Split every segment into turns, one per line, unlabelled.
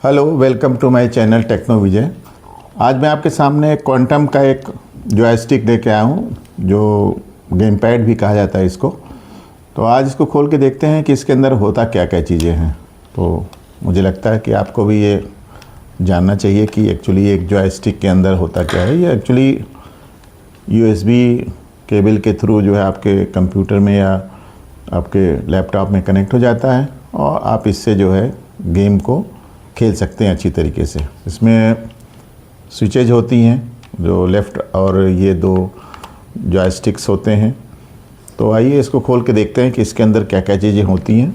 Hello, welcome to my channel Techno Vijay. आज मैं आपके सामने क्वांटम का एक जॉयस्टिक लेके आया हूँ, जो गेम पैड भी कहा जाता है इसको। तो आज इसको खोल के देखते हैं कि इसके अंदर होता क्या क्या चीज़ें हैं। तो मुझे लगता है कि आपको भी ये जानना चाहिए कि एक्चुअली एक जॉयस्टिक के अंदर होता क्या है। ये एक्चुअली USB केबल के थ्रू जो है आपके कंप्यूटर में या आपके लैपटॉप में कनेक्ट हो जाता है और आप इससे जो है गेम को खेल सकते हैं अच्छी तरीके से। इसमें स्विचेज होती हैं जो लेफ़्ट और ये दो जॉयस्टिक्स होते हैं। तो आइए इसको खोल के देखते हैं कि इसके अंदर क्या क्या चीज़ें होती हैं।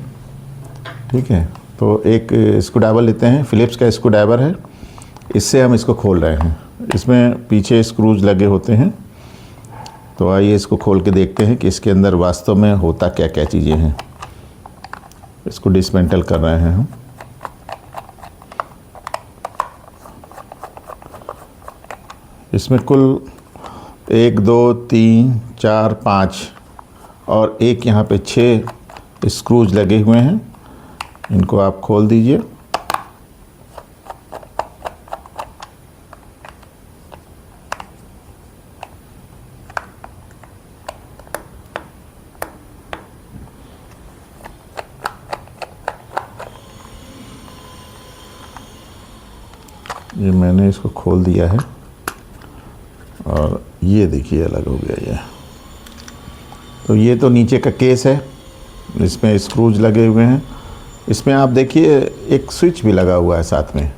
ठीक है, तो एक स्क्रूड्राइवर लेते हैं, फ़िलिप्स का स्क्रूड्राइवर है, इससे हम इसको खोल रहे हैं। इसमें पीछे स्क्रूज लगे होते हैं। तो आइए इसको खोल के देखते हैं कि इसके अंदर वास्तव में होता क्या क्या चीज़ें हैं। इसको डिसमेंटल कर रहे हैं हम। इसमें कुल 1 2 3 4 5 और एक यहाँ पे 6 स्क्रूज लगे हुए हैं। इनको आप खोल दीजिए। ये मैंने इसको खोल दिया है और ये देखिए अलग हो गया ये। तो ये तो नीचे का केस है, इसमें स्क्रूज लगे हुए हैं। इसमें आप देखिए एक स्विच भी लगा हुआ है साथ में,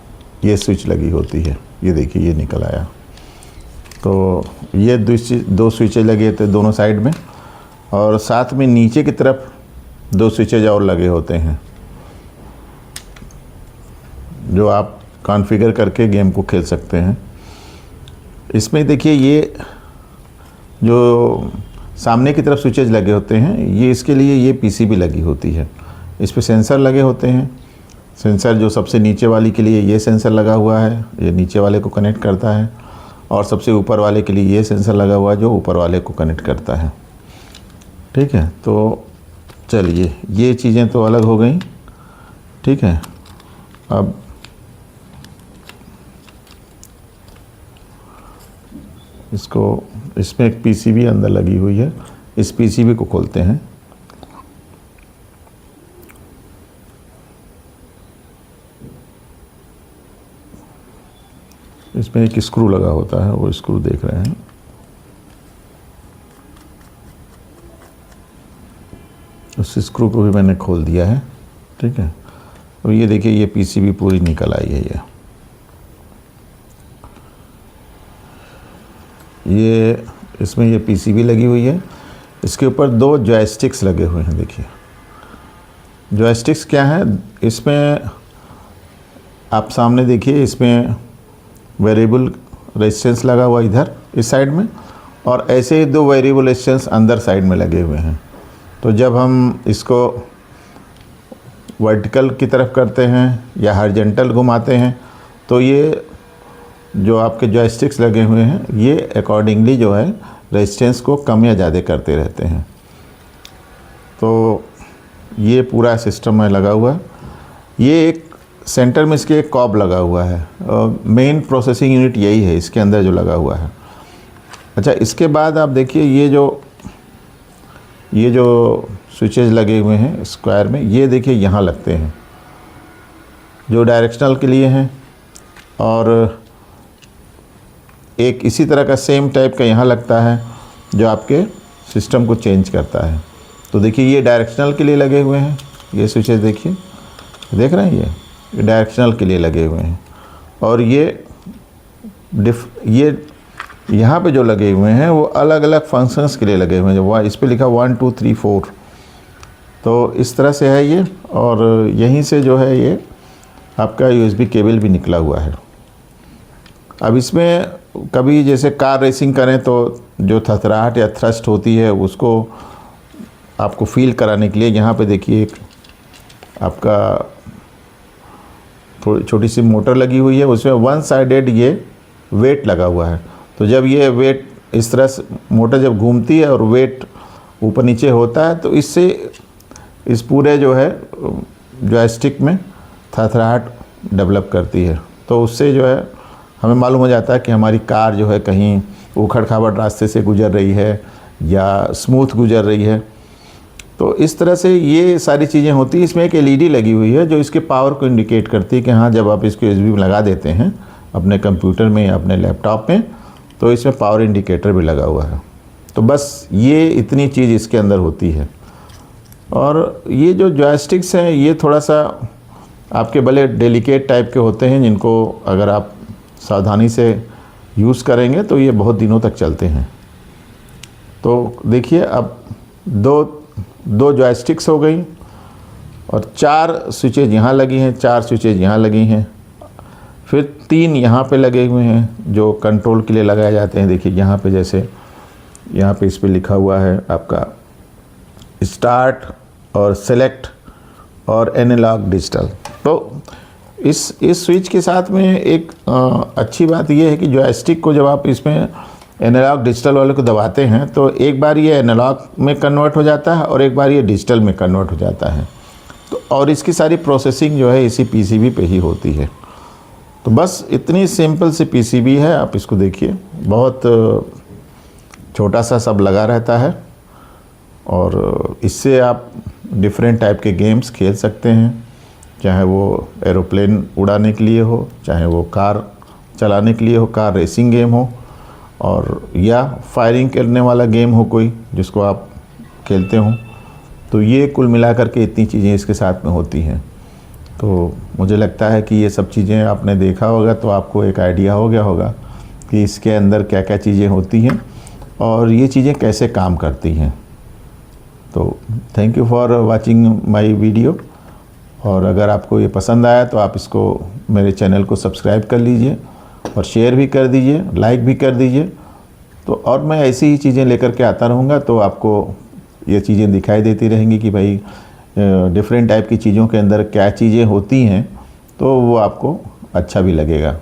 ये स्विच लगी होती है। ये देखिए ये निकल आया। तो ये दो स्विचेज लगे थे दोनों साइड में और साथ में नीचे की तरफ 2 स्विचेज और लगे होते हैं जो आप कॉन्फ़िगर करके गेम को खेल सकते हैं। इसमें देखिए ये जो सामने की तरफ स्विचेज लगे होते हैं, ये इसके लिए ये PCB लगी होती है। इस पे सेंसर लगे होते हैं। सेंसर जो सबसे नीचे वाली के लिए ये सेंसर लगा हुआ है, ये नीचे वाले को कनेक्ट करता है, और सबसे ऊपर वाले के लिए ये सेंसर लगा हुआ है जो ऊपर वाले को कनेक्ट करता है। ठीक है, तो चलिए ये चीज़ें तो अलग हो गई। ठीक है, अब इसमें एक PCB अंदर लगी हुई है, इस PCB को खोलते हैं। इसमें एक स्क्रू लगा होता है, वो स्क्रू देख रहे हैं। उस स्क्रू को भी मैंने खोल दिया है। ठीक है, तो ये देखिए ये PCB पूरी निकल आई है। ये इसमें ये PCB लगी हुई है। इसके ऊपर 2 जॉयस्टिक्स लगे हुए हैं। देखिए जॉयस्टिक्स क्या है, इसमें आप सामने देखिए, इसमें वेरिएबल रेजिस्टेंस लगा हुआ इधर इस साइड में, और ऐसे ही 2 वेरिएबल रेजिस्टेंस अंदर साइड में लगे हुए हैं। तो जब हम इसको वर्टिकल की तरफ करते हैं या हॉरिजॉन्टल घुमाते हैं तो ये जो आपके जॉयस्टिक्स लगे हुए हैं ये अकॉर्डिंगली जो है रेजिस्टेंस को कम या ज़्यादा करते रहते हैं। तो ये पूरा सिस्टम में लगा हुआ है। ये एक सेंटर में इसके एक कॉब लगा हुआ है और मेन प्रोसेसिंग यूनिट यही है इसके अंदर जो लगा हुआ है। अच्छा, इसके बाद आप देखिए ये जो स्विचेज लगे हुए हैं स्क्वायर में, ये देखिए यहाँ लगते हैं जो डायरेक्शनल के लिए हैं, और एक इसी तरह का सेम टाइप का यहाँ लगता है जो आपके सिस्टम को चेंज करता है। तो देखिए ये डायरेक्शनल के लिए लगे हुए हैं, ये स्विचेस देखिए, देख रहे हैं ये डायरेक्शनल के लिए लगे हुए हैं। और ये यहाँ पे जो लगे हुए हैं वो अलग अलग फंक्शंस के लिए लगे हुए हैं। जो इस पे लिखा 1 2 3 4, तो इस तरह से है ये। और यहीं से जो है ये आपका USB केबल भी निकला हुआ है। अब इसमें कभी जैसे कार रेसिंग करें तो जो थरथराहट या थ्रस्ट होती है उसको आपको फील कराने के लिए यहाँ पे देखिए एक आपका थोड़ी छोटी सी मोटर लगी हुई है। उसमें 1 साइडेड ये वेट लगा हुआ है। तो जब ये वेट इस तरह से मोटर जब घूमती है और वेट ऊपर नीचे होता है तो इससे इस पूरे जो है जॉयस्टिक में थरथराहट डेवलप करती है। तो उससे जो है हमें मालूम हो जाता है कि हमारी कार जो है कहीं उखड़ खाबड़ रास्ते से गुजर रही है या स्मूथ गुजर रही है। तो इस तरह से ये सारी चीज़ें होती हैं। इसमें एक एलईडी लगी हुई है जो इसके पावर को इंडिकेट करती है कि हाँ, जब आप इसको यूएसबी में लगा देते हैं अपने कंप्यूटर में या अपने लैपटॉप में, तो इसमें पावर इंडिकेटर भी लगा हुआ है। तो बस ये इतनी चीज़ इसके अंदर होती है। और ये जो जॉयस्टिक्स हैं ये थोड़ा सा आपके भले डेलिकेट टाइप के होते हैं, जिनको अगर आप सावधानी से यूज़ करेंगे तो ये बहुत दिनों तक चलते हैं। तो देखिए, अब दो जॉयस्टिक्स हो गई और 4 स्विचेज यहाँ लगी हैं, 4 स्विचेज यहाँ लगी हैं, फिर 3 यहाँ पे लगे हुए हैं जो कंट्रोल के लिए लगाए जाते हैं। देखिए यहाँ पे, जैसे यहाँ पे इस पे लिखा हुआ है आपका स्टार्ट और सेलेक्ट और एनालॉग डिजिटल। तो इस स्विच के साथ में एक अच्छी बात यह है कि जॉयस्टिक को जब आप इसमें एनालॉग डिजिटल वाले को दबाते हैं तो एक बार ये एनालॉग में कन्वर्ट हो जाता है और एक बार ये डिजिटल में कन्वर्ट हो जाता है। तो और इसकी सारी प्रोसेसिंग जो है इसी पीसीबी पे ही होती है। तो बस इतनी सिंपल सी पीसीबी है। आप इसको देखिए, बहुत छोटा सा सब लगा रहता है और इससे आप डिफरेंट टाइप के गेम्स खेल सकते हैं, चाहे वो एरोप्लेन उड़ाने के लिए हो, चाहे वो कार चलाने के लिए हो, कार रेसिंग गेम हो, और या फायरिंग करने वाला गेम हो कोई जिसको आप खेलते हो। तो ये कुल मिलाकर के इतनी चीज़ें इसके साथ में होती हैं। तो मुझे लगता है कि ये सब चीज़ें आपने देखा होगा तो आपको एक आइडिया हो गया होगा कि इसके अंदर क्या क्या चीज़ें होती हैं और ये चीज़ें कैसे काम करती हैं। तो thank you for watching my video. और अगर आपको ये पसंद आया तो आप इसको मेरे चैनल को सब्सक्राइब कर लीजिए और शेयर भी कर दीजिए, लाइक भी कर दीजिए। तो और मैं ऐसी ही चीज़ें लेकर के आता रहूँगा, तो आपको ये चीज़ें दिखाई देती रहेंगी कि भाई डिफरेंट टाइप की चीज़ों के अंदर क्या चीज़ें होती हैं, तो वो आपको अच्छा भी लगेगा।